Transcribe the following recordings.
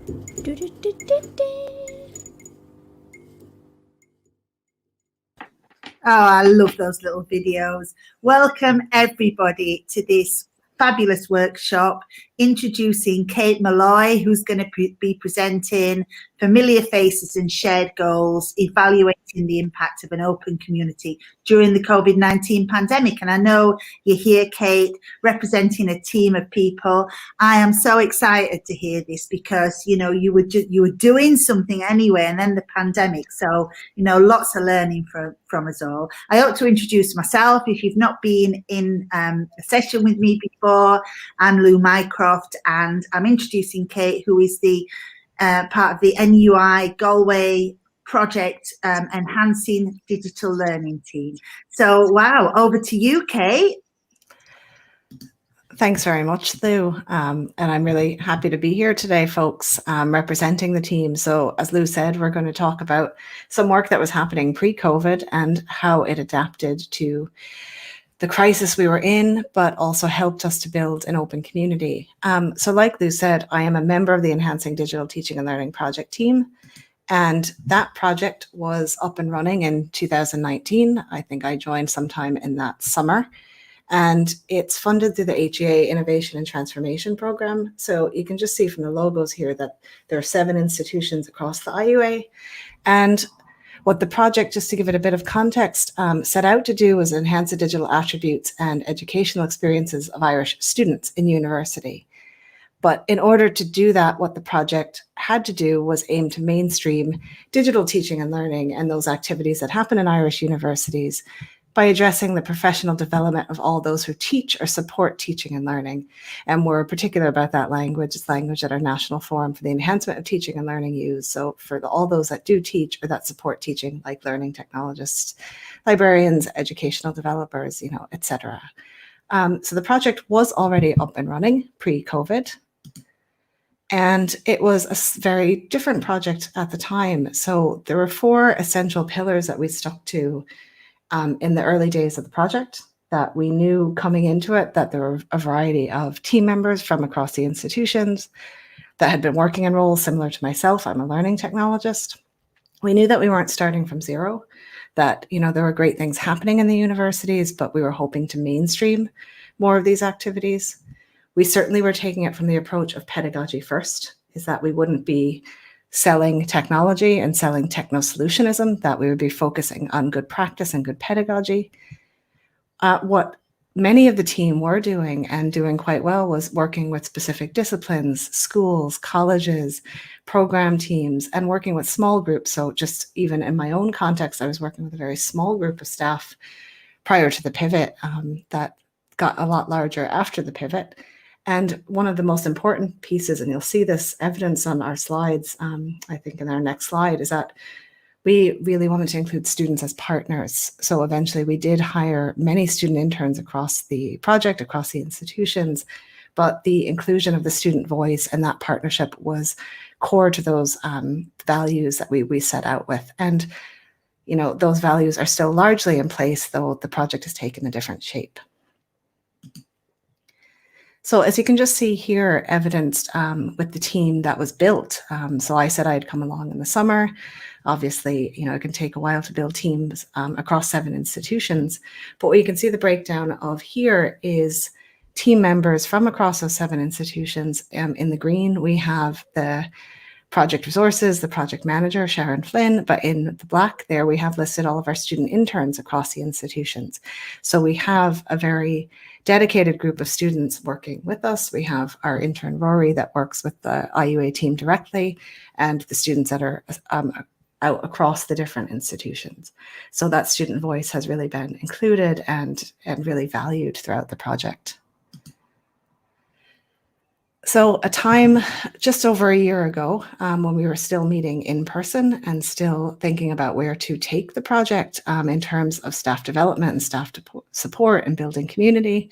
Oh, I love those little videos. Welcome everybody to this fabulous workshop introducing Kate Molloy, who's going to be presenting Familiar Faces and Shared Goals, evaluating the impact of an open community during the COVID-19 pandemic. And I know you're here, Kate, representing a team of people. I am so excited to hear this because, you know, you were doing something anyway, and then the pandemic. So, you know, lots of learning from us all. I ought to introduce myself if you've not been in a session with me before. I'm Lou Mycroft, and I'm introducing Kate, who is the part of the NUI Galway project enhancing digital learning team. So, wow, over to you, Kate. Thanks very much, Lou. And I'm really happy to be here today, folks, representing the team. So as Lou said, we're going to talk about some work that was happening pre-COVID and how it adapted to the crisis we were in, but also helped us to build an open community. So like Lou said, I am a member of the Enhancing Digital Teaching and Learning project team. And that project was up and running in 2019. I think I joined sometime in that summer. And it's funded through the HEA Innovation and Transformation Program. So you can just see from the logos here that there are 7 institutions across the IUA. And what the project, just to give it a bit of context, set out to do was enhance the digital attributes and educational experiences of Irish students in university. But in order to do that, what the project had to do was aim to mainstream digital teaching and learning and those activities that happen in Irish universities by addressing the professional development of all those who teach or support teaching and learning. And we're particular about that language. It's language that our National Forum for the Enhancement of Teaching and Learning use. So for all those that do teach or that support teaching, like learning technologists, librarians, educational developers, you know, etc. So the project was already up and running pre-COVID. And it was a very different project at the time. So there were 4 essential pillars that we stuck to in the early days of the project, that we knew coming into it that there were a variety of team members from across the institutions that had been working in roles similar to myself. I'm a learning technologist. We knew that we weren't starting from zero, that, you know, there were great things happening in the universities, but we were hoping to mainstream more of these activities. We certainly were taking it from the approach of pedagogy first, is that we wouldn't be selling technology and selling techno-solutionism, that we would be focusing on good practice and good pedagogy. What many of the team were doing and doing quite well was working with specific disciplines, schools, colleges, program teams, and working with small groups. So just even in my own context, I was working with a very small group of staff prior to the pivot that got a lot larger after the pivot. And one of the most important pieces, and you'll see this evidence on our slides, I think in our next slide, is that we really wanted to include students as partners. So eventually we did hire many student interns across the project, across the institutions, but the inclusion of the student voice and that partnership was core to those values that we set out with. And, you know, those values are still largely in place, though the project has taken a different shape. So as you can just see here, evidenced with the team that was built. So I said I'd come along in the summer. Obviously, you know, it can take a while to build teams across 7 institutions. But what you can see the breakdown of here is team members from across those 7 institutions. In the green, we have the project resources, the project manager, Sharon Flynn, but in the black there, we have listed all of our student interns across the institutions. So we have a very dedicated group of students working with us. We have our intern Rory that works with the IUA team directly, and the students that are out across the different institutions. So that student voice has really been included and really valued throughout the project. So a time just over a year ago, when we were still meeting in person and still thinking about where to take the project in terms of staff development and staff support and building community,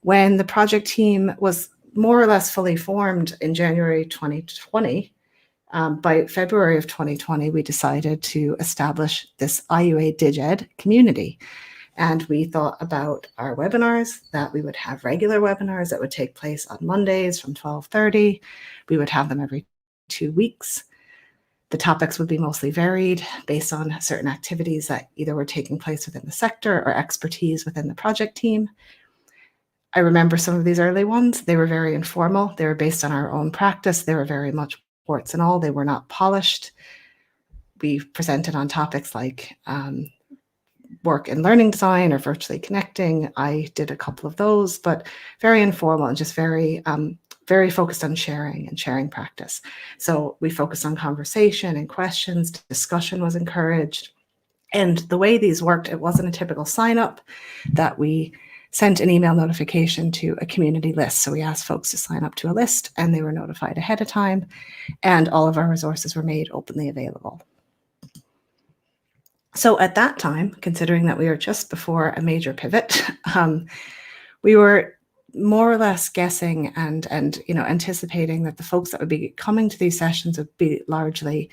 when the project team was more or less fully formed in January 2020, by February of 2020, we decided to establish this IUA DigEd community. And we thought about our webinars, that we would have regular webinars that would take place on Mondays from 12:30. We would have them every 2 weeks. The topics would be mostly varied based on certain activities that either were taking place within the sector or expertise within the project team. I remember some of these early ones. They were very informal. They were based on our own practice. They were very much warts and all. They were not polished. We presented on topics like work and learning design or virtually connecting. I did a couple of those, but very informal and just very focused on sharing practice. So we focused on conversation and questions. Discussion was encouraged. And the way these worked, it wasn't a typical sign up that we sent an email notification to a community list. So we asked folks to sign up to a list and they were notified ahead of time, and all of our resources were made openly available. So at that time, considering that we were just before a major pivot, we were more or less guessing and anticipating that the folks that would be coming to these sessions would be largely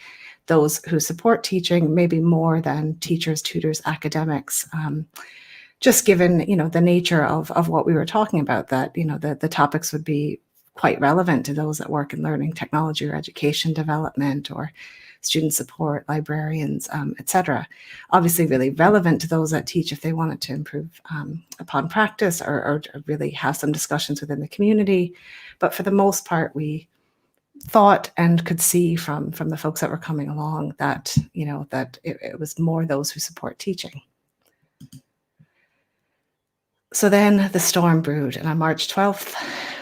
those who support teaching, maybe more than teachers, tutors, academics, just given the nature of what we were talking about, that the topics would be quite relevant to those that work in learning technology or education development or student support, librarians, etc. Obviously really relevant to those that teach if they wanted to improve upon practice or really have some discussions within the community. But for the most part, we thought and could see from the folks that were coming along that, that it was more those who support teaching. So then the storm brewed, and on March 12th,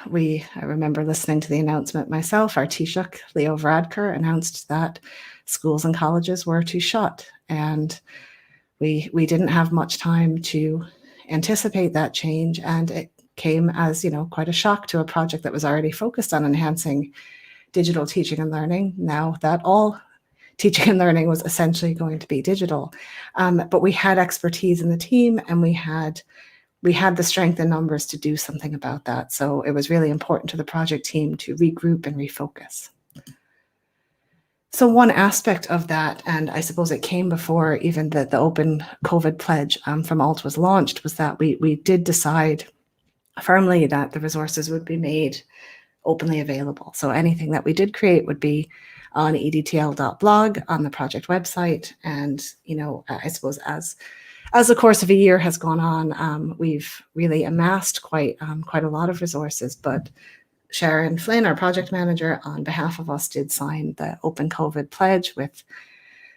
I remember listening to the announcement myself. Our Taoiseach, Leo Varadkar, announced that schools and colleges were to shut, and we didn't have much time to anticipate that change, and it came as quite a shock to a project that was already focused on enhancing digital teaching and learning, now that all teaching and learning was essentially going to be digital. But we had expertise in the team, and we had the strength in numbers to do something about that. So it was really important to the project team to regroup and refocus. So one aspect of that, and I suppose it came before even the open COVID pledge from ALT was launched, was that we did decide firmly that the resources would be made openly available. So anything that we did create would be on edtl.blog, on the project website. And, I suppose as the course of a year has gone on, we've really amassed quite a lot of resources. But Sharon Flynn, our project manager, on behalf of us, did sign the Open COVID Pledge with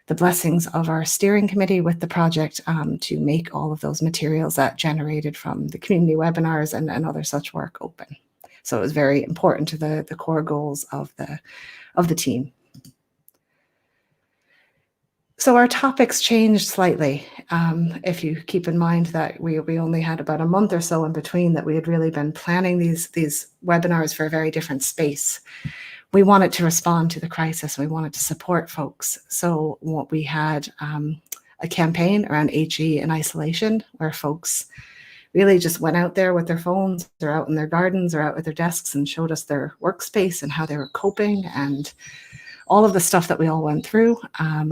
the blessings of our steering committee with the project to make all of those materials that generated from the community webinars and other such work open. So it was very important to the core goals of the team. So our topics changed slightly. If you keep in mind that we only had about a month or so in between that we had really been planning these webinars for a very different space. We wanted to respond to the crisis. We wanted to support folks. So what we had a campaign around HE in isolation, where folks really just went out there with their phones or out in their gardens or out at their desks and showed us their workspace and how they were coping and all of the stuff that we all went through.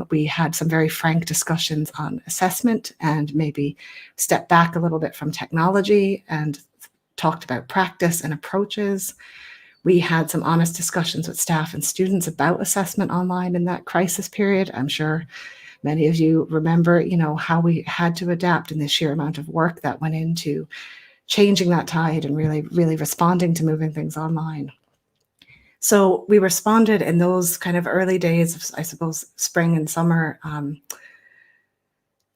We had some very frank discussions on assessment and maybe stepped back a little bit from technology and talked about practice and approaches. We had some honest discussions with staff and students about assessment online in that crisis period. I'm sure many of you remember, how we had to adapt in the sheer amount of work that went into changing that tide and really, really responding to moving things online. So we responded in those kind of early days of, I suppose, spring and summer,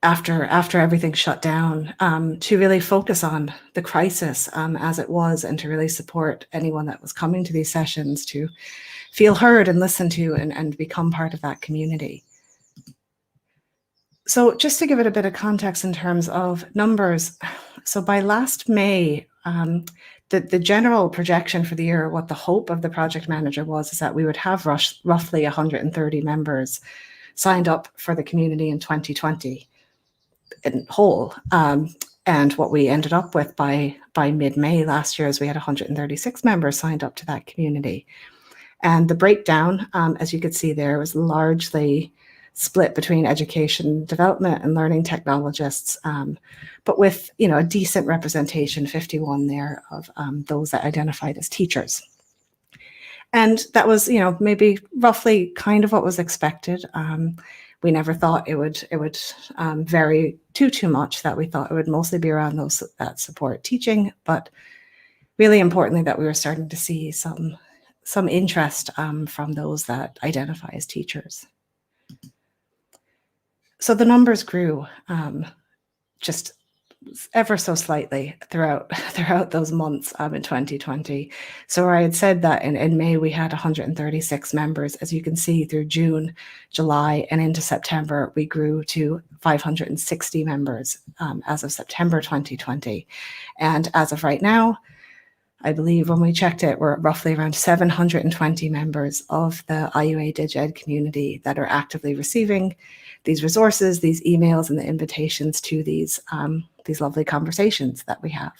after everything shut down, to really focus on the crisis as it was, and to really support anyone that was coming to these sessions to feel heard and listened to and become part of that community. So just to give it a bit of context in terms of numbers, so by last May, the general projection for the year, what the hope of the project manager was, is that we would have roughly 130 members signed up for the community in 2020 in whole. And what we ended up with by mid-May last year is we had 136 members signed up to that community. And the breakdown, as you could see there, was largely split between education development and learning technologists, but with a decent representation, 51 there, of those that identified as teachers. And that was, maybe roughly kind of what was expected. We never thought it would vary too much, that we thought it would mostly be around those that support teaching, but really importantly that we were starting to see some interest from those that identify as teachers. So the numbers grew just ever so slightly throughout those months in 2020. So where I had said that in May we had 136 members, as you can see through June, July, and into September, we grew to 560 members as of September 2020. And as of right now, I believe when we checked it, we're roughly around 720 members of the IUA DigEd community that are actively receiving these resources, these emails, and the invitations to these lovely conversations that we have.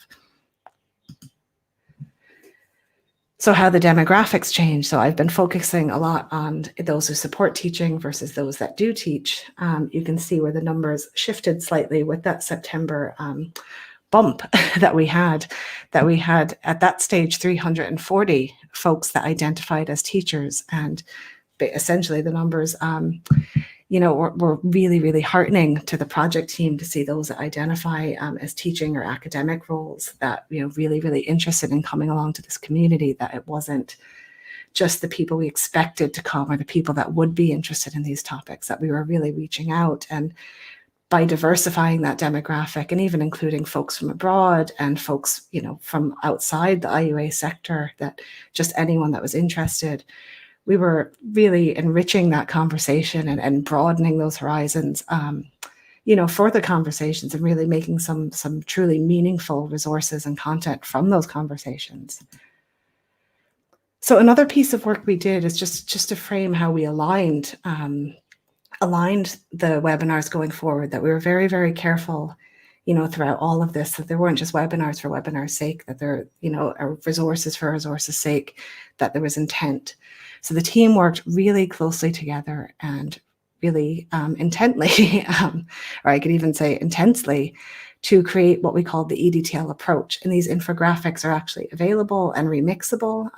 So how the demographics change. So I've been focusing a lot on those who support teaching versus those that do teach. You can see where the numbers shifted slightly with that September bump that we had at that stage 340 folks that identified as teachers, and essentially the numbers were really heartening to the project team to see those that identify as teaching or academic roles that really interested in coming along to this community, that it wasn't just the people we expected to come or the people that would be interested in these topics, that we were really reaching out. And by diversifying that demographic and even including folks from abroad and folks, from outside the IUA sector, that just anyone that was interested, we were really enriching that conversation and broadening those horizons, for the conversations, and really making some truly meaningful resources and content from those conversations. So another piece of work we did is just to frame how we aligned the webinars going forward, that we were very careful, throughout all of this, that there weren't just webinars for webinar's sake, that there, are resources for resources' sake, that there was intent. So the team worked really closely together and really intently, or I could even say intensely, to create what we call the EDTL approach. And these infographics are actually available and remixable.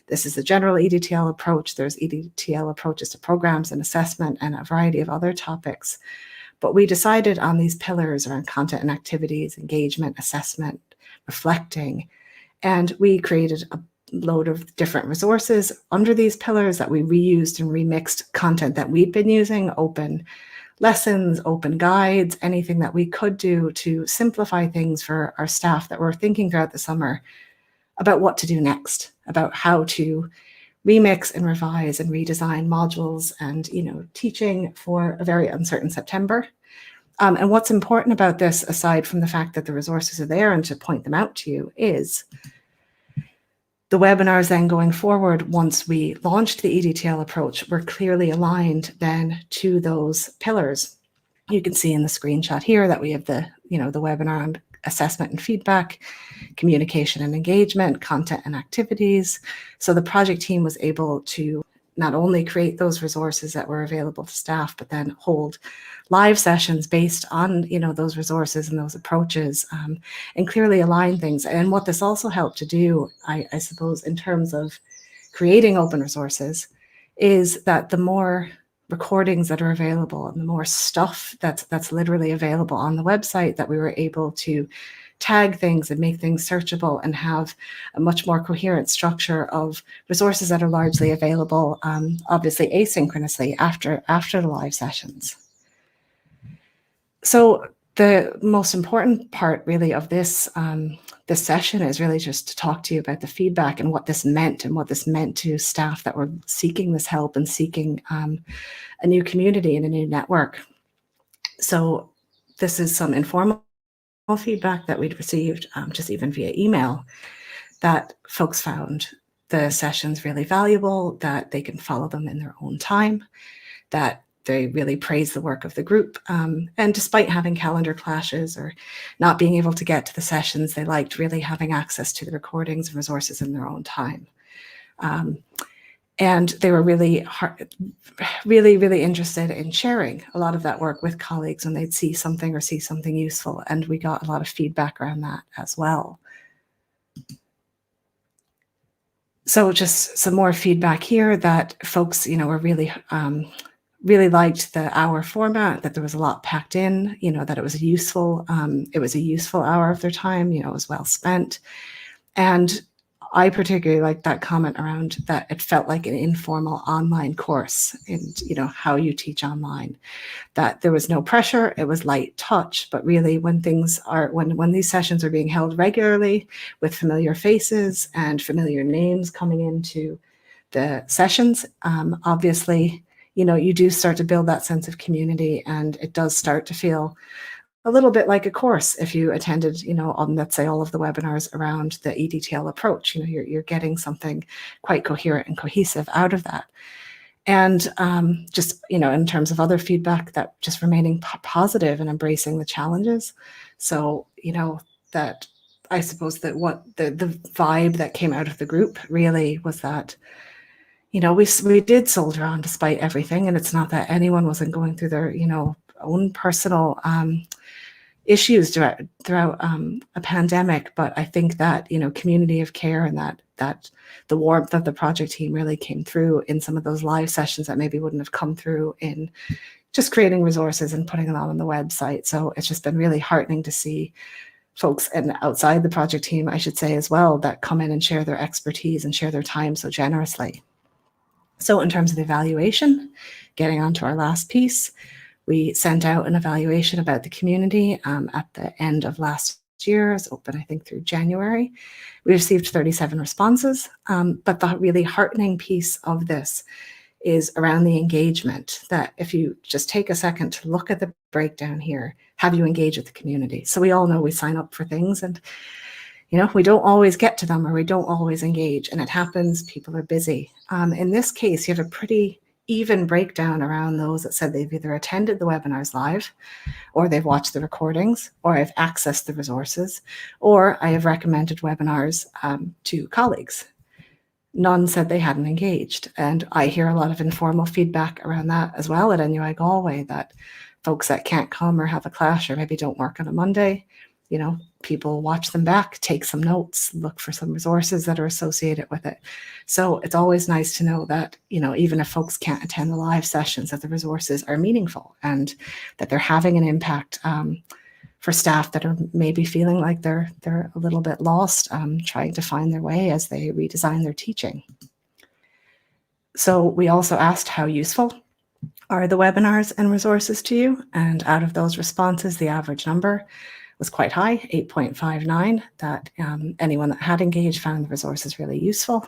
This is the general EDTL approach. There's EDTL approaches to programs and assessment and a variety of other topics. But we decided on these pillars around content and activities, engagement, assessment, reflecting, and we created a load of different resources under these pillars that we reused and remixed content that we'd been using, open lessons, open guides, anything that we could do to simplify things for our staff that were thinking throughout the summer about what to do next, about how to remix and revise and redesign modules and, teaching for a very uncertain September. And what's important about this, aside from the fact that the resources are there and to point them out to you, is the webinars then going forward, once we launched the EDTL approach, were clearly aligned then to those pillars. You can see in the screenshot here that we have the webinar on assessment and feedback, communication and engagement, content and activities. So the project team was able to not only create those resources that were available to staff, but then hold live sessions based on those resources and those approaches, and clearly align things. And what this also helped to do, I suppose, in terms of creating open resources, is that the more recordings that are available and the more stuff that's literally available on the website, that we were able to tag things and make things searchable and have a much more coherent structure of resources that are largely available, obviously asynchronously after the live sessions. So the most important part really of this session is really just to talk to you about the feedback and what this meant to staff that were seeking this help and seeking a new community and a new network. So this is some informal feedback that we'd received just even via email, that folks found the sessions really valuable, that they can follow them in their own time, that they really praise the work of the group. And despite having calendar clashes or not being able to get to the sessions, they liked really having access to the recordings and resources in their own time. And they were really interested in sharing a lot of that work with colleagues when they'd see something useful. And we got a lot of feedback around that as well. So just some more feedback here that folks, were really liked the hour format, that there was a lot packed in, that it was a useful hour of their time, it was well spent. And I particularly liked that comment around that it felt like an informal online course and, how you teach online, that there was no pressure, it was light touch, but really when these sessions are being held regularly with familiar faces and familiar names coming into the sessions, obviously, you do start to build that sense of community, and it does start to feel a little bit like a course if you attended, on, let's say, all of the webinars around the EDTL approach. You're getting something quite coherent and cohesive out of that. And just, in terms of other feedback, that just remaining positive and embracing the challenges. So, that I suppose that what the vibe that came out of the group really was that, we did soldier on despite everything. And it's not that anyone wasn't going through their, own personal issues throughout a pandemic, but I think that community of care and that the warmth of the project team really came through in some of those live sessions that maybe wouldn't have come through in just creating resources and putting them on the website. So it's just been really heartening to see folks and outside the project team, I should say as well, that come in and share their expertise and share their time so generously. So in terms of the evaluation, getting on to our last piece, we sent out an evaluation about the community at the end of last year. It's open, I think, through January. We received 37 responses, but the really heartening piece of this is around the engagement, that if you just take a second to look at the breakdown here, have you engaged with the community? So we all know we sign up for things and, we don't always get to them or we don't always engage, and it happens, people are busy. In this case, you have a pretty even breakdown around those that said they've either attended the webinars live, or they've watched the recordings, or I've accessed the resources, or I have recommended webinars to colleagues. None said they hadn't engaged. And I hear a lot of informal feedback around that as well at NUI Galway, that folks that can't come or have a clash or maybe don't work on a Monday, people watch them back, take some notes, look for some resources that are associated with it. So it's always nice to know that, even if folks can't attend the live sessions, that the resources are meaningful and that they're having an impact for staff that are maybe feeling like they're a little bit lost, trying to find their way as they redesign their teaching. So we also asked, how useful are the webinars and resources to you? And out of those responses, the average number was quite high, 8.59, that anyone that had engaged found the resources really useful.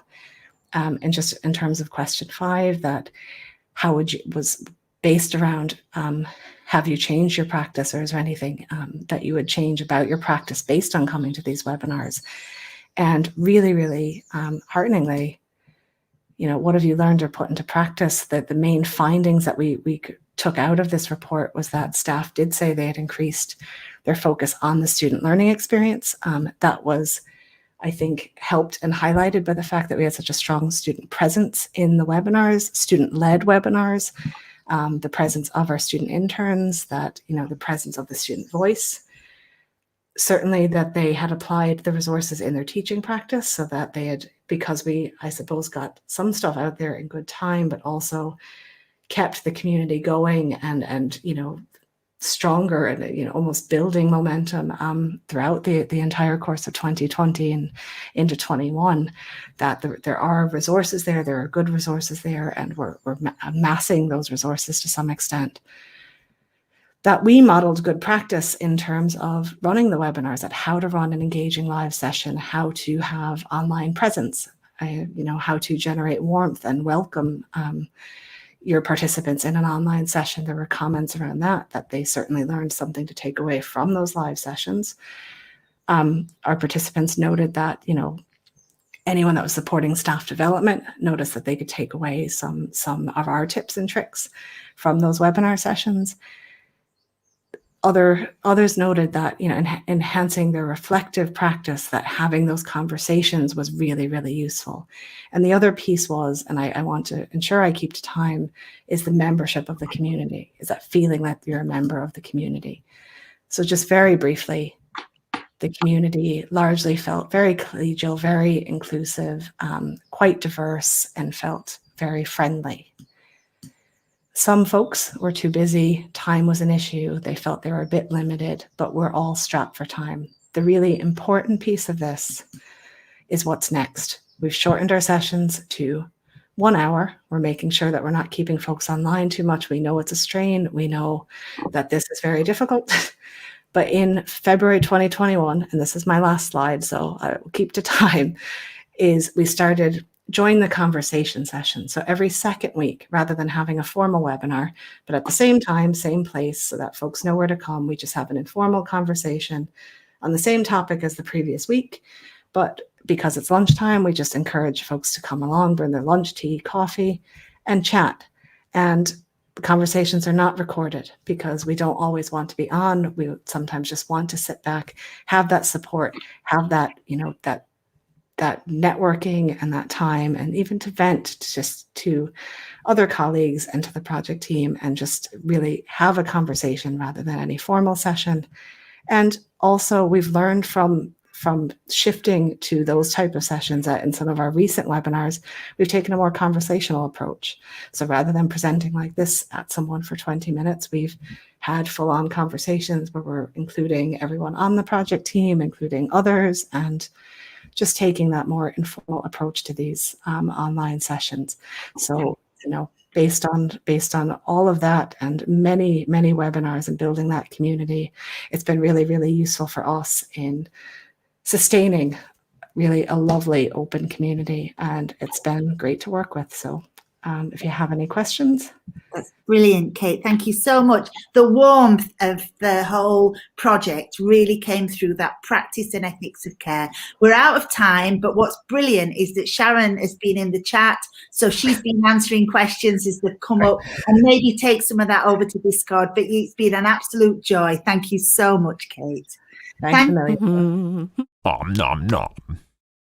And just in terms of question 5, that was based around, have you changed your practice, or is there anything that you would change about your practice based on coming to these webinars? And really, really hearteningly, what have you learned or put into practice? That the main findings that we took out of this report was that staff did say they had increased their focus on the student learning experience. That was, I think, helped and highlighted by the fact that we had such a strong student presence in the webinars, student-led webinars, the presence of our student interns, that, the presence of the student voice. Certainly that they had applied the resources in their teaching practice, so that they had, because we, I suppose, got some stuff out there in good time, but also kept the community going and stronger and almost building momentum throughout the entire course of 2020 and into 21, that there are resources there are good resources there, and we're amassing those resources to some extent. That we modeled good practice in terms of running the webinars, at how to run an engaging live session, how to have online presence, how to generate warmth and welcome your participants in an online session. There were comments around that they certainly learned something to take away from those live sessions. Our participants noted that, anyone that was supporting staff development noticed that they could take away some of our tips and tricks from those webinar sessions. Others noted that, enhancing their reflective practice, that having those conversations was really, really useful. And the other piece was, and I want to ensure I keep to time, is the membership of the community, is that feeling that you're a member of the community. So just very briefly, The community largely felt very collegial, very inclusive, quite diverse, and felt very friendly. Some folks were too busy. Time was an issue. They felt they were a bit limited, but we're all strapped for time. The really important piece of this is what's next. We've shortened our sessions to 1 hour. We're making sure that we're not keeping folks online too much. We know it's a strain. We know that this is very difficult. But in February 2021, and this is my last slide, so I will keep to time, is we started join the conversation session. So every second week, rather than having a formal webinar, but at the same time, same place, so that folks know where to come, we just have an informal conversation on the same topic as the previous week. But because it's lunchtime, we just encourage folks to come along, bring their lunch, tea, coffee, and chat. And the conversations are not recorded because we don't always want to be on. We sometimes just want to sit back, have that support, have that, that networking and that time, and even to vent just to other colleagues and to the project team, and just really have a conversation rather than any formal session. And also we've learned from shifting to those type of sessions that in some of our recent webinars, we've taken a more conversational approach. So rather than presenting like this at someone for 20 minutes, we've had full-on conversations where we're including everyone on the project team, including others, and just taking that more informal approach to these online sessions. So, based on all of that and many, many webinars and building that community, it's been really, really useful for us in sustaining really a lovely open community, and it's been great to work with. So if you have any questions. That's brilliant, Kate. Thank you so much. The warmth of the whole project really came through, that practice and ethics of care. We're out of time, but what's brilliant is that Sharon has been in the chat, so she's been answering questions as they've come up, and maybe take some of that over to Discord. But it's been an absolute joy. Thank you so much, Kate. Thanks a million. Nom nom nom.